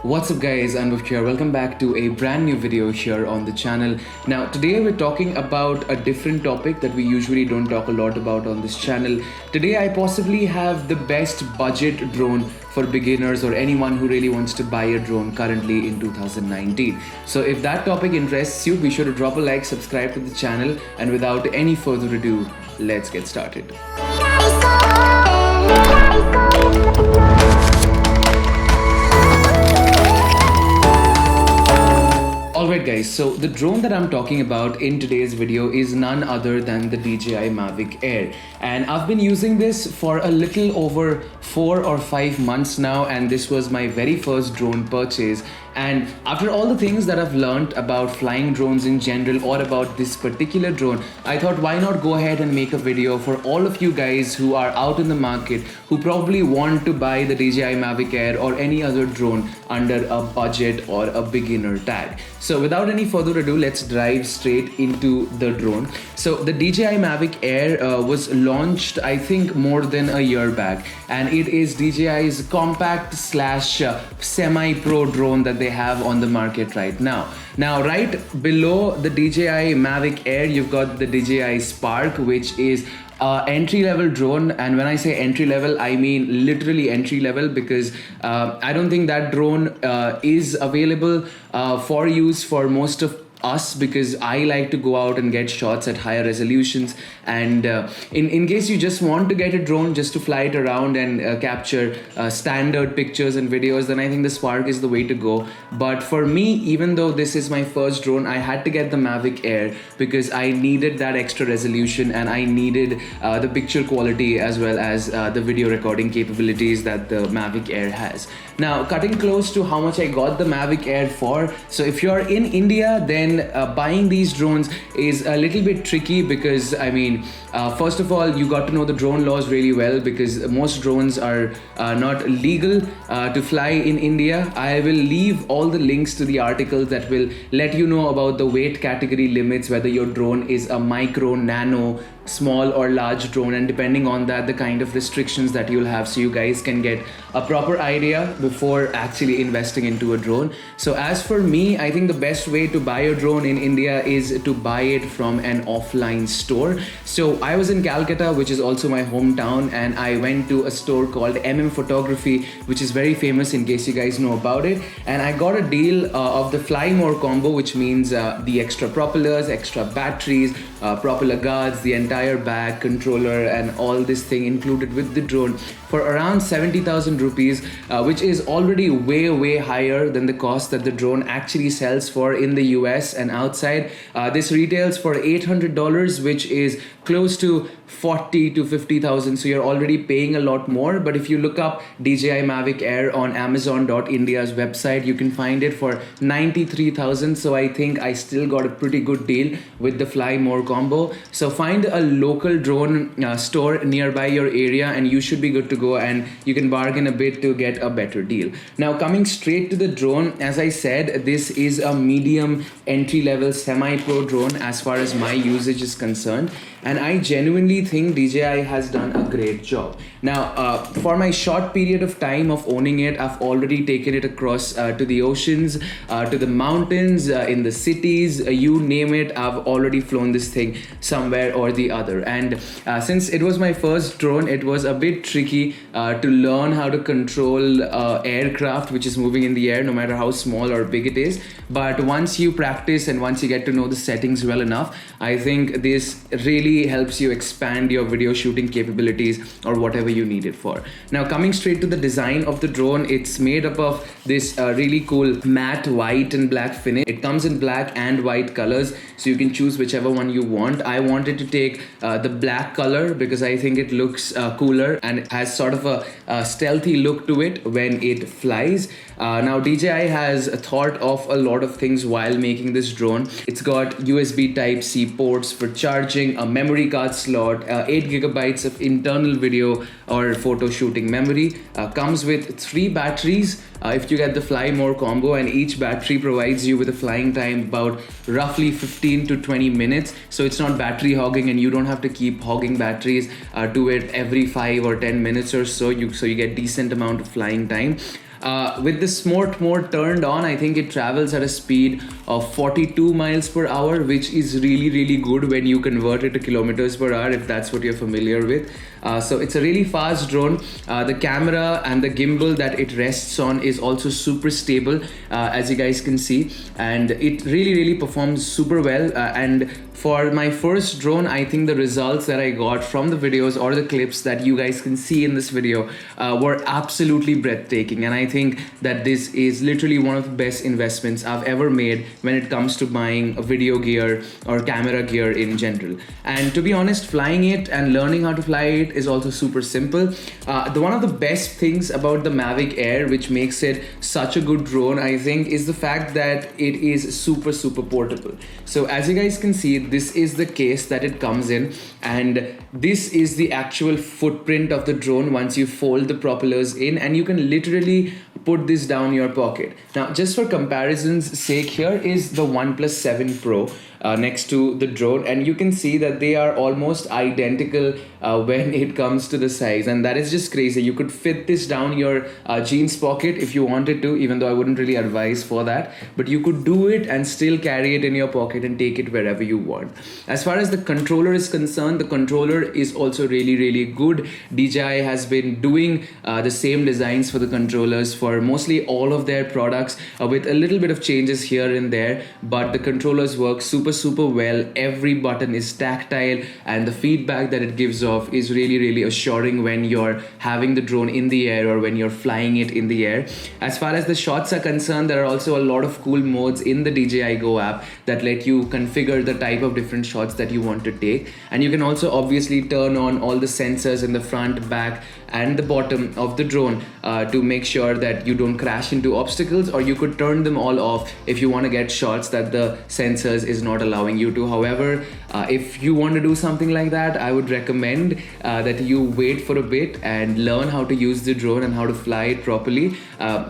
What's up guys, Anubhav here. Welcome back to a brand new video here on the channel. Now today we're talking about a different topic that we usually don't talk a lot about on this channel. Today I possibly have the best budget drone for beginners or anyone who really wants to buy a drone currently in 2019. So if that topic interests you, be sure to drop a like, subscribe to the channel, and without any further ado, let's get started. Alright guys, so the drone that I'm talking about in today's video is none other than the DJI Mavic Air, and I've been using this for a little over 4 or 5 months now, and this was my very first drone purchase. And after all the things that I've learned about flying drones in general or about this particular drone, I thought why not go ahead and make a video for all of you guys who are out in the market who probably want to buy the DJI Mavic Air or any other drone under a budget or a beginner tag. So without any further ado, let's dive straight into the drone. So the DJI Mavic Air was launched I think more than a year back, and it is DJI's compact slash semi-pro drone that they have on the market right now. Now right below the DJI Mavic Air, you've got the DJI Spark, which is entry-level drone, and when I say entry-level, I mean literally entry-level, because I don't think that drone is available for use for most of us, because I like to go out and get shots at higher resolutions, and in case you just want to get a drone just to fly it around and capture standard pictures and videos, then I think the Spark is the way to go. But for me, even though this is my first drone, I had to get the Mavic Air because I needed that extra resolution and I needed the picture quality as well as the video recording capabilities that the Mavic Air has. Now, cutting close to how much I got the Mavic Air for, so if you're in India, then buying these drones is a little bit tricky, because I mean, first of all, you got to know the drone laws really well, because most drones are not legal to fly in India. I will leave all the links to the articles that will let you know about the weight category limits, whether your drone is a micro, nano, small or large drone, and depending on that, the kind of restrictions that you'll have, so you guys can get a proper idea before actually investing into a drone. So as for me, I think the best way to buy a drone in India is to buy it from an offline store. So I was in Calcutta, which is also my hometown, and I went to a store called Photography, which is very famous in case you guys know about it, and I got a deal of the Fly More combo, which means the extra propellers, extra batteries, propeller guards, the entire bag, controller, and all this thing included with the drone for around 70,000 rupees, which is already way higher than the cost that the drone actually sells for in the US and outside. This retails for $800, which is close to 40 to 50,000, so you're already paying a lot more. But if you look up DJI Mavic Air on Amazon.India's website, you can find it for 93,000. So I think I still got a pretty good deal with the Fly More combo. So find a local drone store nearby your area, and you should be good to go, and you can bargain a bit to get a better deal. Now coming straight to the drone, as I said, this is a medium entry-level semi-pro drone as far as my usage is concerned, and I genuinely think DJI has done a great job. Now, for my short period of time of owning it, I've already taken it across to the oceans, to the mountains, in the cities, you name it, I've already flown this thing somewhere or the other. And since it was my first drone, it was a bit tricky to learn how to control aircraft which is moving in the air, no matter how small or big it is. But once you practice and once you get to know the settings well enough, I think this really helps you expand your video shooting capabilities or whatever you need it for. Now coming straight to the design of the drone, it's made up of this really cool matte white and black finish. It comes in black and white colors, so you can choose whichever one you want. I wanted to take the black color because I think it looks cooler and it has sort of a stealthy look to it when it flies. Now DJI has thought of a lot of things while making this drone. It's got USB Type-C ports for charging, a memory card slot, 8 gigabytes of internal video or photo shooting memory, comes with 3 batteries if you get the Fly More combo, and each battery provides you with a flying time about roughly 15 to 20 minutes. So it's not battery hogging, and you don't have to keep hogging batteries to it every 5 or 10 minutes or so. So you get decent amount of flying time. With the smart mode turned on, I think it travels at a speed of 42 miles per hour, which is really, really good when you convert it to kilometers per hour, if that's what you're familiar with. So it's a really fast drone. The camera and the gimbal that it rests on is also super stable, as you guys can see, and it really, really performs super well. And for my first drone, I think the results that I got from the videos or the clips that you guys can see in this video were absolutely breathtaking. And I think that this is literally one of the best investments I've ever made when it comes to buying a video gear or camera gear in general. And to be honest, flying it and learning how to fly it is also super simple. One of the best things about the Mavic Air, which makes it such a good drone, I think, is the fact that it is super, super portable. So as you guys can see, this is the case that it comes in, and this is the actual footprint of the drone once you fold the propellers in, and you can literally put this down your pocket. Now, just for comparison's sake, here is the OnePlus 7 Pro next to the drone, and you can see that they are almost identical when it comes to the size, and that is just crazy. You could fit this down your jeans pocket if you wanted to, even though I wouldn't really advise for that, but you could do it and still carry it in your pocket and take it wherever you want. As far as the controller is concerned, the controller is also really, really good. DJI has been doing the same designs for the controllers for mostly all of their products, with a little bit of changes here and there, but the controllers work super well. Every button is tactile, and the feedback that it gives off is really, really assuring when you're having the drone in the air or when you're flying it in the air. As far as the shots are concerned, there are also a lot of cool modes in the DJI Go app that let you configure the type of different shots that you want to take, and you can also obviously turn on all the sensors in the front, back and the bottom of the drone to make sure that you don't crash into obstacles, or you could turn them all off if you want to get shots that the sensors is not allowing you to. However, if you want to do something like that, I would recommend that you wait for a bit and learn how to use the drone and how to fly it properly,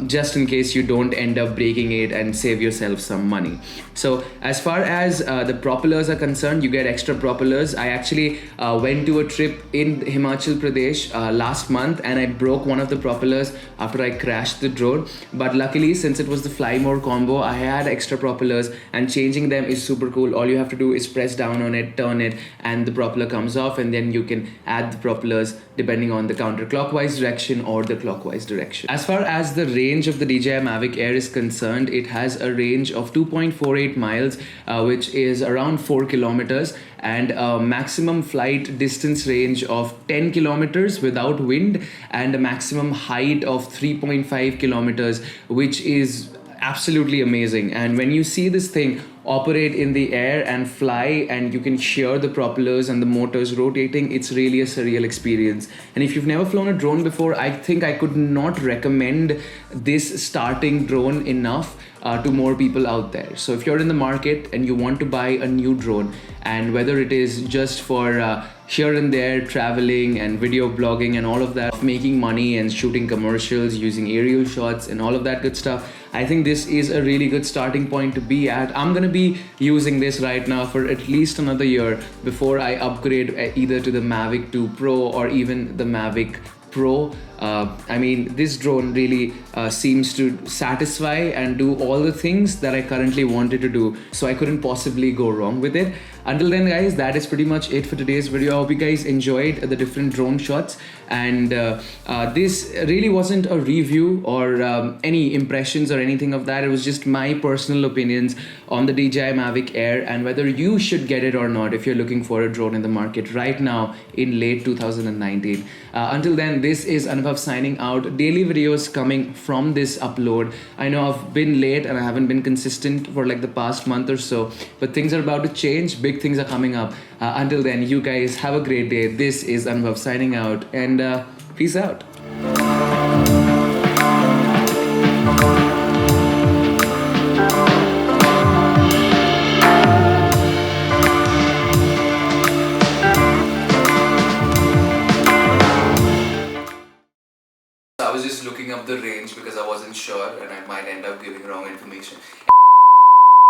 just in case you don't end up breaking it and save yourself some money. So as far as the propellers are concerned, you get extra propellers. I actually went to a trip in Himachal Pradesh last month, and I broke one of the propellers after I crashed the drone, but luckily, since it was the Fly More combo, I had extra propellers, and changing them is super cool. All you have to do is press down on it, turn it, and the propeller comes off, and then you can add the propellers depending on the counterclockwise direction or the clockwise direction. As far as the range of the DJI Mavic Air is concerned, it has a range of 2.48 miles, which is around 4 kilometers, and a maximum flight distance range of 10 kilometers without wind, and a maximum height of 3.5 kilometers, which is absolutely amazing. And when you see this thing operate in the air and fly, and you can hear the propellers and the motors rotating, it's really a surreal experience. And if you've never flown a drone before, I think I could not recommend this starting drone enough to more people out there. So if you're in the market and you want to buy a new drone, and whether it is just for here and there traveling and video blogging and all of that, making money and shooting commercials using aerial shots and all of that good stuff, I think this is a really good starting point to be at. I'm gonna be using this right now for at least another year before I upgrade either to the Mavic 2 Pro or even the Mavic Pro. I mean, this drone really seems to satisfy and do all the things that I currently wanted to do, so I couldn't possibly go wrong with it. Until then, guys, that is pretty much it for today's video. I hope you guys enjoyed the different drone shots, and this really wasn't a review or any impressions or anything of that. It was just my personal opinions on the DJI Mavic Air and whether you should get it or not if you're looking for a drone in the market right now in late 2019. Until then, this is Anubhav signing out. Daily videos coming from this upload. I know I've been late and I haven't been consistent for like the past month or so, but things are about to change. Big things are coming up. Until then, you guys have a great day. This is Anubhav signing out, and peace out. I was just looking up the range because I wasn't sure and I might end up giving wrong information.